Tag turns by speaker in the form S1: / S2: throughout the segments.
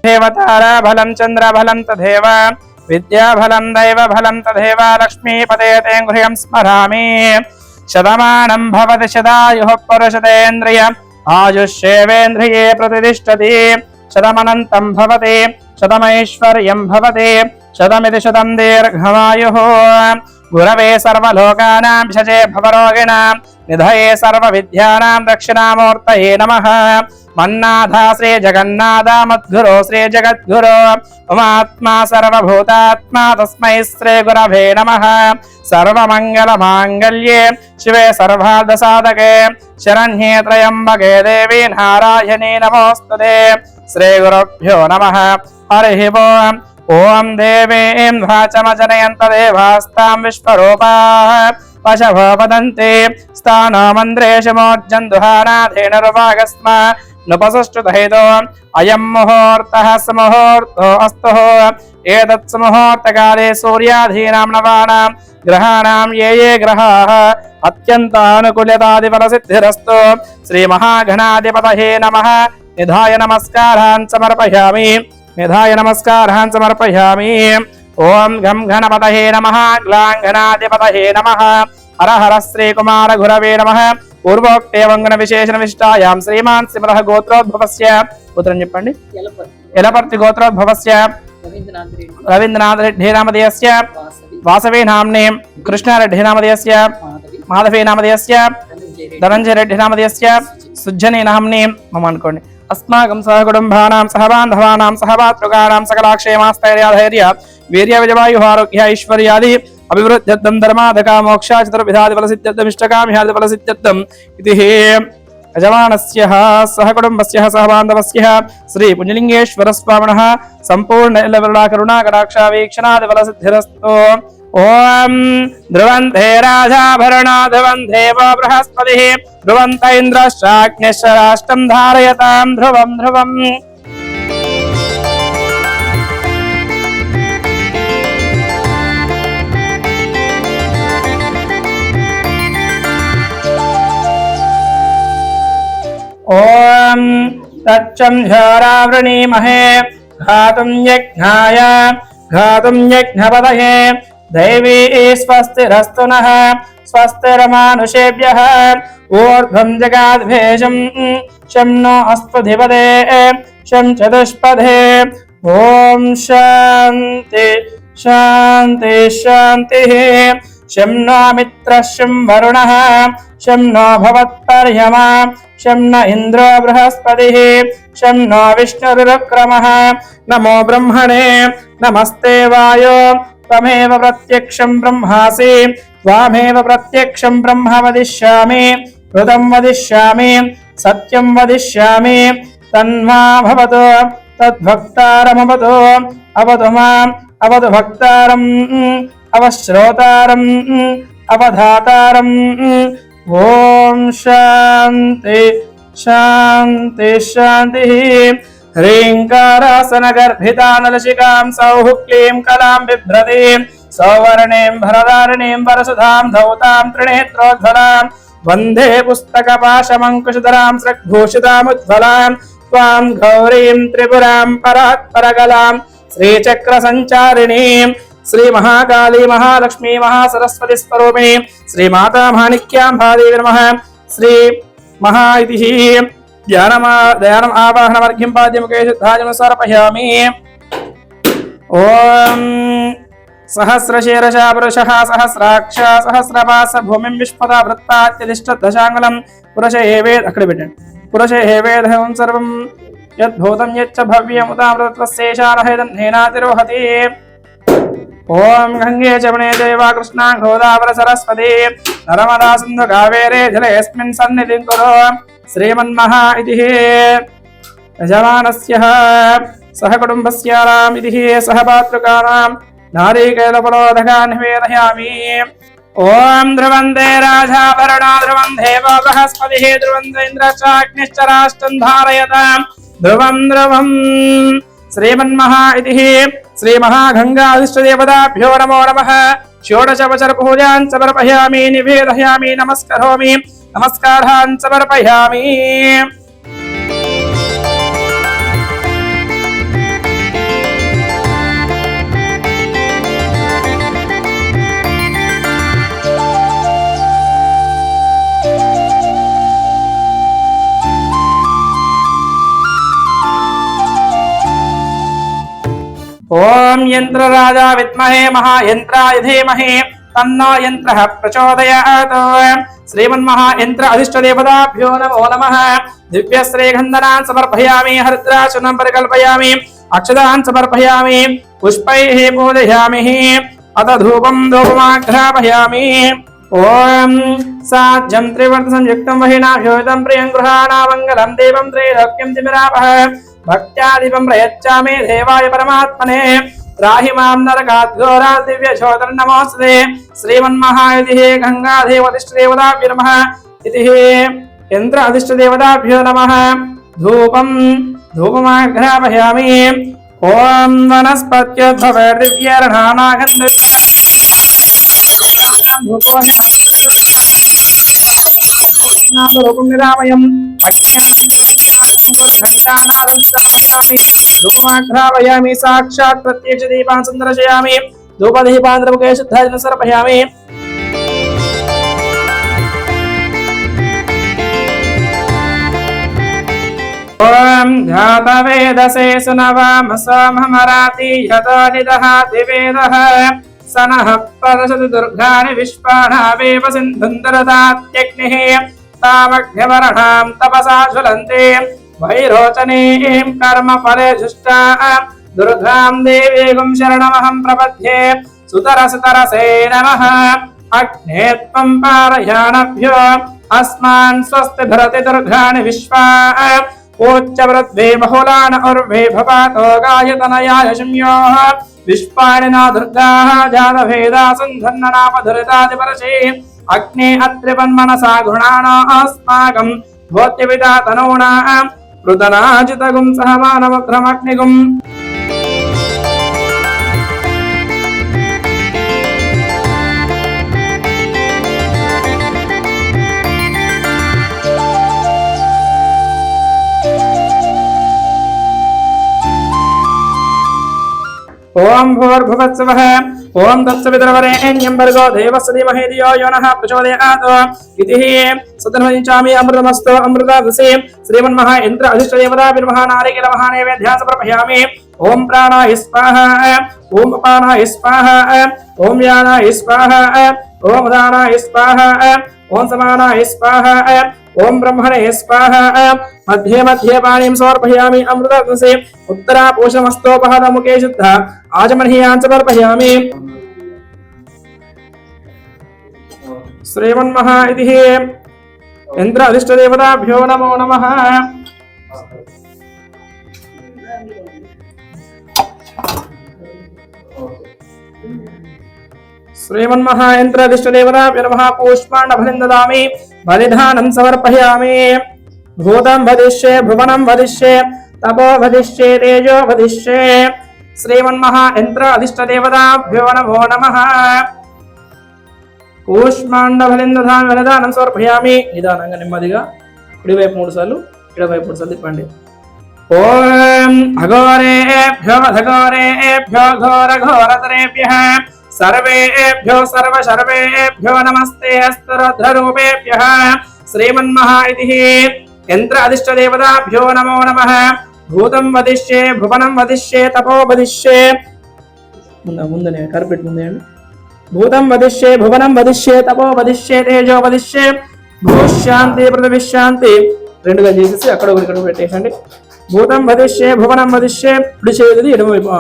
S1: देवताराबलं चन्द्रबलं तथैव विद्याबलं दैवबलं तथैव लक्ष्मीपते ते गृहं स्मरामि शतमानं भवति शतायुः पुरुषतेन्द्रिय आयुष्येवेन्द्रिये प्रतिष्ठति शतमनन्तं भवति शतमैश्वर्यं भवति शतमिति शतं दीर्घमायुः गुरवे सर्वलोकानां भिषजे भवरोगिणां निधये सर्वविद्यानां दक्षिणामूर्तये नमः मन्नाथा श्री जगन्नाथ मद्गुरो श्री जगद्गुरो ममात्मा सर्वभूतात्मा तस्मै श्री गुरवे नमः सर्वमङ्गलमाङ्गल्ये शिवे सर्वार्धसाधके शरण्ये त्र्यम्बके देवी नारायणी नमोस्तुते श्रीगुरुभ्यो नमः हरिः ओम् ओं देवीं वाचमजनयन्त देवास्तां विश्वरूपाः पशवो वदन्ति स्थानमन्त्रेषु मोर्जन्दुहानाधेनुरुपागस्म नुपसुष्टुतहेतो अयं मुहूर्तः सुमुहूर्तो अस्तु एतत् सुमुहूर्तकाले सूर्याधीनां नवानां ग्रहाणां ये ग्रहाः अत्यन्तानुकूल्यतादिफलसिद्धिरस्तु श्रीमहागणाधिपतये नमः निधाय नमस्कारान् समर्पयामि निधाय नमस्कारान् समर्पयामि ओं घं गणपतये नमः ग्लां गणाधिपतये नमः हर हर श्रीकुमार गुरवे नमः पूर्वोक्तेवंगन विशेषण विशिष्टायां श्रीमान् सिमरः गोत्रोद्भवस्य पुत्रं చెప్పండి यलपर्ति गोत्रोद्भवस्य रवीन्द्रनाथ रेड्डी नामधेयस्य वासवी नाम्ने कृष्ण रेड्डी नामधेयस्य माधवी नामधेयस्य धनंजय रेड्डी नामधेयस्य सुज्जनी नाम्ने मम अनुकोंడి अस्माकं सहकुटुम्बानां सहबान्धवानां सहभातृकानां सकलाक्षेमास्थैर्याधैर्य वीर्य विजवायुः आरोग्य ऐश्वर्यादि अभिवृद्ध्यर्थं धर्माधका मोक्षा चतुर्विधादिफलसिद्ध्यर्थम् इष्टकाम्यादिफलसिद्ध्यर्थम् इति यजमानस्य सहकुटुम्बस्य सहबान्धवस्य श्री पुण्यलिङ्गेश्वरस्वामिनः सम्पूर्ण करुणा कटाक्षावीक्षणादिफलसिद्धिरस्तु ओं ध्रुवन्ते राजाभरणा ध्रुवन्ते बृहस्पतिः ध्रुवन्त इन्द्रश्चाग्निश्चराष्टं धारयतां ध्रुवं ध्रुवम् ओं तच्चं झारावृणीमहे घातुं यज्ञपतये दैवी स्वस्तिरस्तु नः स्वस्तिर्मानुषेभ्यः ऊर्ध्वं जगाद्भेषं शं नो अस्त्वधिपदे शं चतुष्पदे ॐ शान्ति शान्ति शान्तिः शं नो मित्रः शं वरुणः शं नो भवत्पर्यमा शं न इन्द्रो बृहस्पतिः शं नो विष्णुरुक्रमः नमो ब्रह्मणे नमस्ते वायो त्वमेव प्रत्यक्षं ब्रह्मासि त्वामेव प्रत्यक्षं ब्रह्म वदिष्यामि ऋतं वदिष्यामि सत्यं वदिष्यामि तन्मा भवतु तद्भक्तारमवतु अवतु माम् अवतु भक्तारम् अवश्रोतारम् अवधातारम् ॐ शान्ति शान्ति शान्तिः ह्रीङ्कारासनगर्भितानलशिकां सौः क्लीं कलां बिभ्रतीं सौवर्णीं भरदारिणीं वरसुधां धौतां त्रिनेत्रोज्ज्वलां वन्दे पुस्तकपाशमङ्कुशधरां सृग्भूषितामुज्ज्वलां त्वां गौरीं त्रिपुरां परात्परकलां श्रीचक्रसञ्चारिणीं श्रीमहाकाली महालक्ष्मी महासरस्वती स्वरूपिणी श्रीमाता माणिक्याम्बादेवी नमः श्री महाइतिः ध्यानम् आवाहनमर्घ्यं पाद्यमुखे शुद्धाजं समर्पयामि ॐ सहस्रशीर्षा पुरुषः सहस्राक्ष सहस्रपास भूमिं विश्वता वृत्तात्यधिष्ठदशाङ्गुलं पुरुष एवेद अక్కడ పెట్టండి पुरुष एवेदं सर्वं यद्भूतं यच्च भव्यम् उतामृतस्येषानहेदन्नेनातिरोहति ओं गंगे जमुने जैव कृष्णा गोदावरी सरस्वती नर्मदा सिन्धु कावेरी जलेऽस्मिन् सन्निधिं कुरु श्रीमन्महा इति यजमानस्य सहकुटुम्बस्यानाम् इति सहभातृकानां नारीकेलफलोदकान् निवेदयामि ओं ध्रुवन्ते राजाभरणा ध्रुवं देवो बृहस्पतिः ध्रुवन्त इन्द्रश्चाग्निश्च राष्ट्रं धारयतां ध्रुवं ध्रुवम् श्रीमन्महा इति श्रीमहागङ्गाधिष्ठदेवताभ्यो नमो नमः षोडशवचर पूजां समर्पयामि निवेदयामि नमस्करोमि नमस्कारान् समर्पयामि ఓం యంత్రరాజా విద్మహే మహాయంత్రాయ ధీమహి తన్నో యంత్రః ప్రచోదయాత్. శ్రీమన్మహాయంత్ర అధిష్ఠదేవతాభ్యో నమో నమః. దివ్యశ్రీగంధనాన్ సమర్పయామి, హరిద్రాచనం పరికల్పయామి, అక్షతాన్ సమర్పయామి, పుష్పైః పూజయామి. అత ధూపం ధూపమాఘ్రాపయామి. ఓం సాజ్యం త్రివర్త సంయుక్తం వహినాభ్యోదం ప్రియం గృహాణా మంగళం దేవం త్రైలోక్యం తిమిరాపః. భక్త్యాదిపం ప్రయచ్చామి దేవాయ పరమాత్మనే. రాహి మాం నరకాద్ఘోరా దివ్యశోధర నమోస్తుతే. శ్రీమన్మహాయతి గంగాదేవతిష్ఠదేవతాభ్యో నమః. ఇది యంత్ర అధిష్ఠదేవతాభ్యో నమః. ధూపం ధూపమాఘ్రాపయామి. ఓం వనస్పత్యూపం నిరామయం ధూపమాఘ్రాపయామి. సాక్షాత్ ప్రత్యక్ష దీపాన్ సందర్శయామి. ధూపదీపాంధ్రముఖే శుద్ధాజన సమర్పయామి. ఓం ఘాతవేదసే సునవామసోమరాతి యతో నిదహాతి వేదః. సనః పరశతి దుర్గాణి విశ్వాణావేవ సింధుందరదాత్యగ్నిః. తామగ్నివర్ణాం తపసా జ్వలంతే వైరోచనీం కర్మ ఫలే జుష్టా. దుర్గాం దేవీగుం శరణమహం ప్రపద్యే. సుతరసుతరసే నమః. అగ్నే త్వం పారయాణభ్యో అస్మాన్ స్వస్తి భరతి దుర్గాణి విశ్వా. ఓచ్చవృద్వే బహుళాన ఉర్వే భవాతో గాయతనయాయ శమ్యోః. విశ్వాణి నా దుర్గాః జాతభేదా సంధన్ననాపధురితాదిపరశే. అగ్నే అత్రివన్మనసా గృణానాస్మాకం భూత్యపితా తనూనాం. పృతనాజితగుం సహ మానవగ్రమగ్నిగుం. ఓం భూర్భువస్సువః. ఓం తత్సవితుర్వరేణ్యం భర్గో దేవస్య ధీమహి ధియో యో నః ప్రచోదయాత్. ఇది సదనువదించామి. అమృతమస్తు అమృతదసి. శ్రీమన్మహాయంత్ర అధిష్ఠదేవతాభ్యో నమః. నారికేల మహానైవేద్యాన్ సమర్పయామి. ఓం ప్రాణాయ స్వాహా. ఓం అపానాయ స్వాహా. ఓం వ్యానాయ స్వాహా. ఓం ఉదానాయ స్వాహా. ఓం సమానాయ స్వాహా. ఓం బ్రహ్మణే స్వాహా. మధ్యే మధ్యే పాణిం సమర్పయామి. అమృతదసి. ఉత్తరా పోషమస్తోపహతముఖే శుద్ధ ఆచమనీయాన్ సమర్పయామి. శ్రీమన్మహా ఇది యంత్ర అధిష్ఠదేవతాభ్యో నమో నమః. శ్రీమన్మహాయంత్ర అధిష్ఠదేవతాభ్యో నమః. పుష్పాండఫలం దదామి. బలిదానం సమర్పయామి. భూతం వదిష్యే భువనం వదిష్యే తపో వదిష్యే తేజో వదిష్యే. శ్రీమన్మహాయంత్ర అధిష్ఠదేవతాభ్యో నమో నమః. కూష్మాండఫలం దదామి. బలిదానం సమర్పయామి. నిదానంగా నెమ్మదిగా కుడివైపు 3 సార్లు, ఎడవైపు 3 సార్లు తిప్పండి. ఓం అఘోరేభ్యో అఘోరేభ్యో ఘోర ఘోరతరేభ్యః సర్వేభ్యో సర్వశర్వేభ్యో నమస్తే అస్తరుద్రరూపేభ్యః. శ్రీమన్మహా ఇది యంత్ర అధిష్ఠదేవతాభ్యో నమో నమః. భూతం వదిష్యే భువనం వదిష్యే తపో వదిష్యే. ముందనే కర్పెట్ ముందే అండి. భూతం వదిష్యే భువనం వదిష్యే తపో వదిష్యే తేజో వదిష్యే. భూశాంతి పృథివిశాంతి. 2గా చేసేసి అక్కడ ఒకటి ఇక్కడ పెట్టేసండి. భూతం వదిష్యే భువనం వదిష్యే. కుడి చేతి ఎడమవైపు.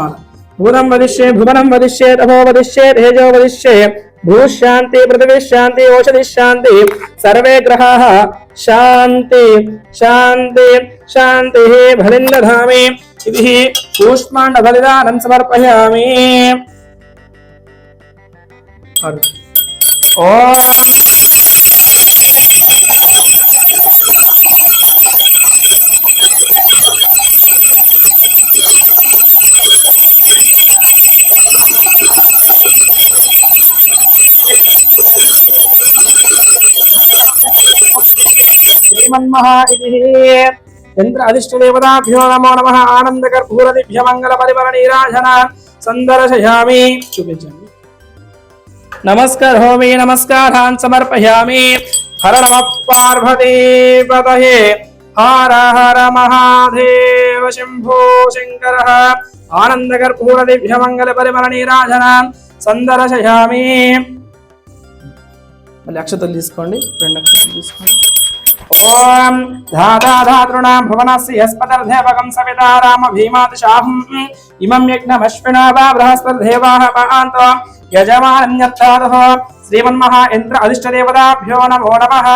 S1: భూతం వదిష్యే భువనం వదిష్యే తపో వదిష్యే తేజో వదిష్యే. భూశాంతి పృథివిశాంతి ఓషధి శాంతి. సర్వే గ్రహాః శాంతి శాంతి శాంతి. బలిం దధామి. ఇది కూష్మాండ బలిదానం సమర్పయామి. ఓం శ్రీమన్మహా ఇది యంత్ర అధిష్ఠదేవతాభ్యో నమో నమః. ఆనందకర్పూర దివ్య మంగళ పరిమళ నీరాజన సందర్శయామి. చూపించండి. నమస్కారాన్ సమర్పయామి. హర నమః పార్వతీపతయే हर हर महादेव शंभो शंकर आनंदकर्पूर दिव्य मंगल परिमल नीराजन संदर्शयामि मళ్ళీ అక్షతలు తీసుకోండి 2 అక్షతలు తీసుకోండి ఓం ధాతా ధాతృణాం భువనస్య యస్పతర్దేవకం సవితా రామ భీమాదిశాహం ఇమం యజ్ఞమశ్వినా వా బృహస్పతిదేవాః పాంతో యజమాన్యర్థాదః శ్రీమన్మహా ఇంద్ర అధిష్ఠదేవతాభ్యో నమో నమః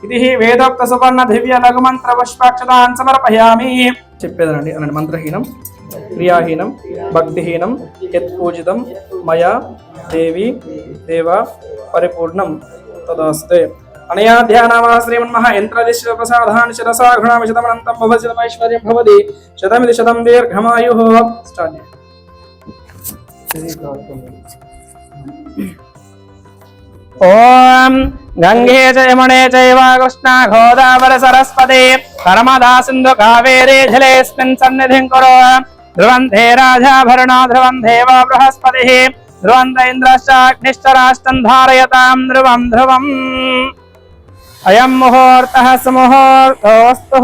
S1: ఇది వేదోక్త సువర్ణ దివ్య లఘు మంత్ర పుష్పాక్షతాన్ సమర్పయామి చెప్పేదనండి అనండి మంత్రహీనం క్రియాహీనం భక్తిహీనం యత్పూజితం మయా దేవి దేవ పరిపూర్ణం తదాస్తే అనయా ధ్యానామా శ్రీమన్మహా యంత్రదిశ్య ప్రసాదాన్ శిరసా ఘృణామి శతమనంతం భవతి శతమైశ్వర్యం భవతి శతమిది శతం దీర్ఘమాయుః స్టార్ట్ ఓం గంగే చ యమునే చైవ కృష్ణా గోదావరి సరస్వతి నర్మదా సింధు కావేరీ జలేస్మిన్ సన్నిధిం కురు ధ్రువంతే రాజాభరణా ధ్రువం దేవ బృహస్పతిః ధ్రువంత ఇంద్రశ్చాగ్నిశ్చ రాష్ట్రం ధారయతాం ధ్రువం ధ్రువం అయం ముహూర్తః సుముహూర్తోస్తు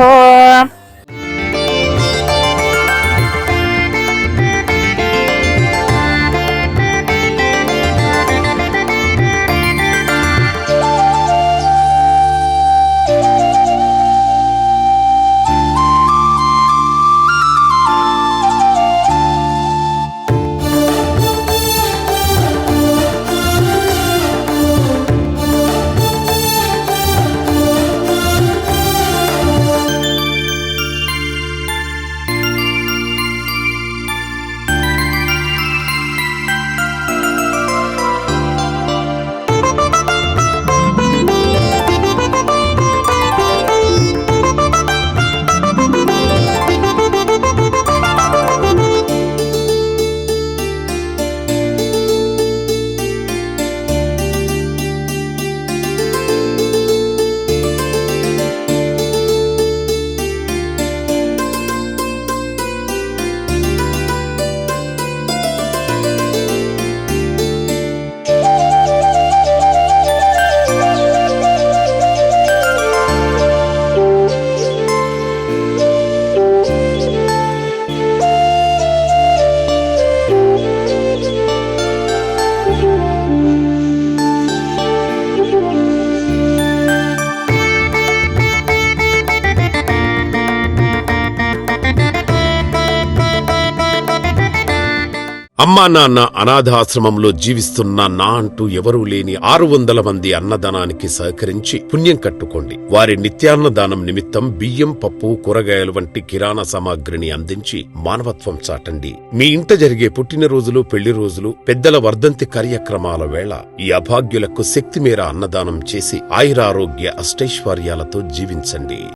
S2: అమ్మా నాన్న అనాథాశ్రమంలో జీవిస్తున్న నా అంటూ ఎవరూ లేని 600 మంది అన్నదానానికి సహకరించి పుణ్యం కట్టుకోండి. వారి నిత్యాన్నదానం నిమిత్తం బియ్యం, పప్పు, కూరగాయలు వంటి కిరాణా సామాగ్రిని అందించి మానవత్వం చాటండి. మీ ఇంట జరిగే పుట్టినరోజులు, పెళ్లి రోజులు, పెద్దల వర్ధంతి కార్యక్రమాల వేళ ఈ అభాగ్యులకు శక్తిమేర అన్నదానం చేసి ఆయురారోగ్య అష్టైశ్వర్యాలతో జీవించండి.